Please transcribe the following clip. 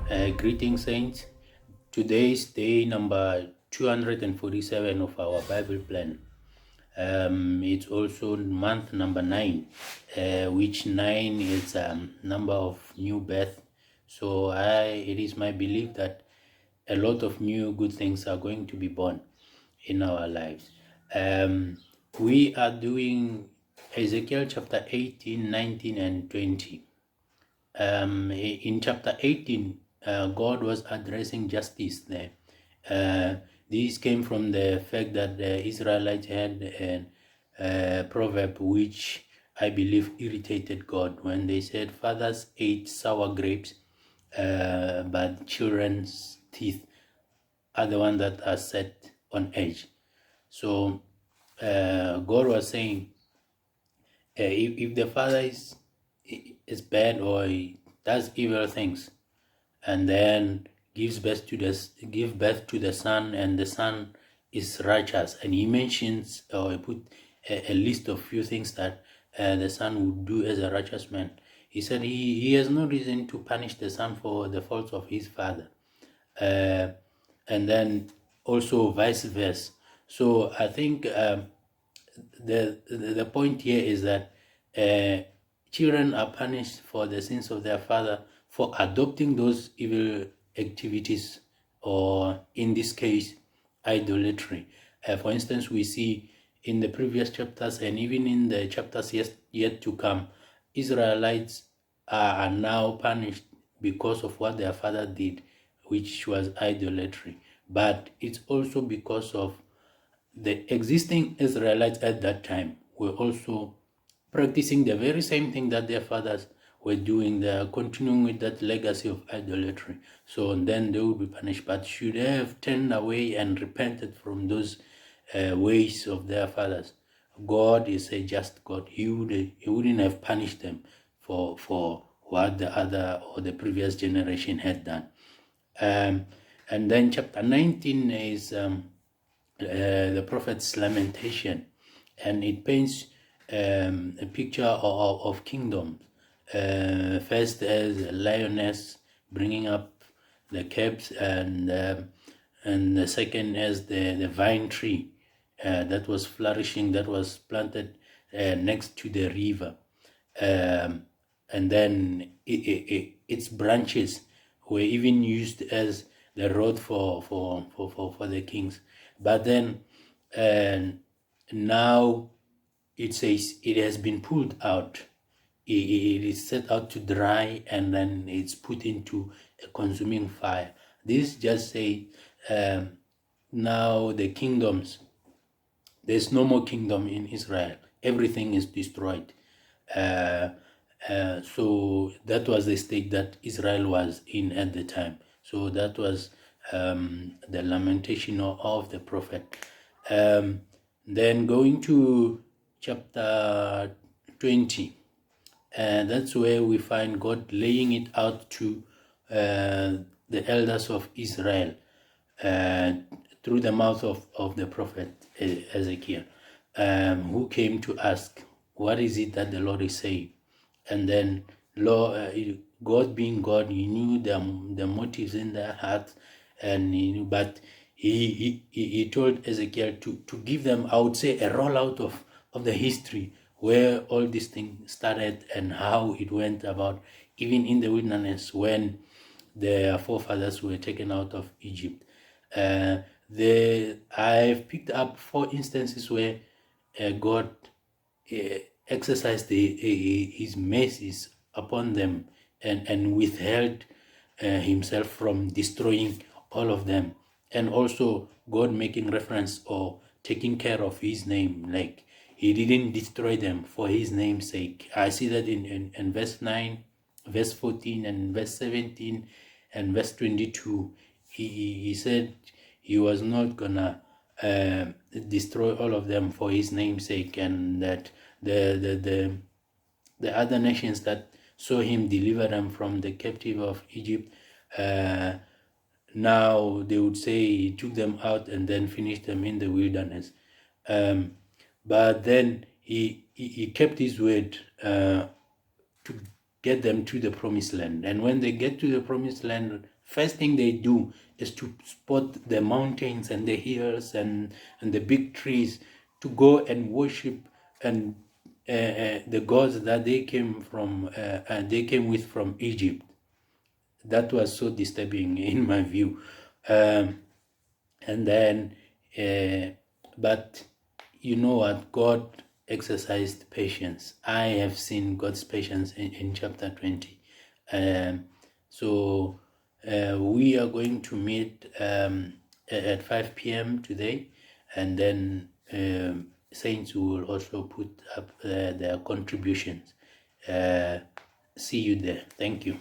Greetings, Saints. Today is day number 247 of our Bible plan. It's also month number 9, which 9 is number of new birth. So it is my belief that a lot of new good things are going to be born in our lives. We are doing Ezekiel chapter 18, 19, and 20. In chapter 18, God was addressing justice there. This came from the fact that the Israelites had a proverb which I believe irritated God when they said, "Fathers ate sour grapes, but children's teeth are the ones that are set on edge." So God was saying, if the father is bad or he does evil things, and then gives birth to the son, and the son is righteous, and he mentions or he put a list of few things that the son would do as a righteous man. He said he has no reason to punish the son for the faults of his father, and then also vice versa. So I think the point here is that children are punished for the sins of their father for adopting those evil activities, or in this case, idolatry. For instance, we see in the previous chapters and even in the chapters yet to come, Israelites are now punished because of what their father did, which was idolatry. But it's also because of the existing Israelites at that time were also practicing the very same thing that their fathers were doing. They are continuing with that legacy of idolatry. So then they would be punished, but should have turned away and repented from those ways of their fathers. God is a just God. He wouldn't have punished them for what the other or the previous generation had done. And then chapter 19 is the prophet's lamentation, and it paints a picture of kingdoms. First as a lioness bringing up the calves, and the second as the vine tree that was flourishing, that was planted next to the river, and then its branches were even used as the road for the kings. But then now it says it has been pulled out. It is set out to dry, and then it's put into a consuming fire. This just say now the kingdoms, there's no more kingdom in Israel. Everything is destroyed. So that was the state that Israel was in at the time. So that was the lamentation of the prophet. Then going to chapter 20, and that's where we find God laying it out to the elders of Israel through the mouth of the prophet Ezekiel, who came to ask, what is it that the Lord is saying? And then God being God, he knew the motives in their hearts, and but he told Ezekiel to give them, I would say, a rollout of the history where all these things started and how it went about, even in the wilderness when their forefathers were taken out of Egypt. I've picked up 4 instances where God exercised his mercies upon them, and withheld himself from destroying all of them. And also God making reference or taking care of his name, like he didn't destroy them for his name's sake. I see that in verse 9, verse 14, and verse 17, and verse 22. He said he was not gonna destroy all of them for his name's sake, and that the other nations that saw him deliver them from the captive of Egypt, now they would say he took them out and then finished them in the wilderness. But then he kept his word to get them to the promised land. And when they get to the promised land, first thing they do is to spot the mountains and the hills and the big trees, to go and worship and the gods that they came with from Egypt. That was so disturbing in my view. And then, but you know what? God exercised patience. I have seen God's patience in chapter 20. So we are going to meet at 5 p.m. today, and then saints will also put up their contributions. See you there. Thank you.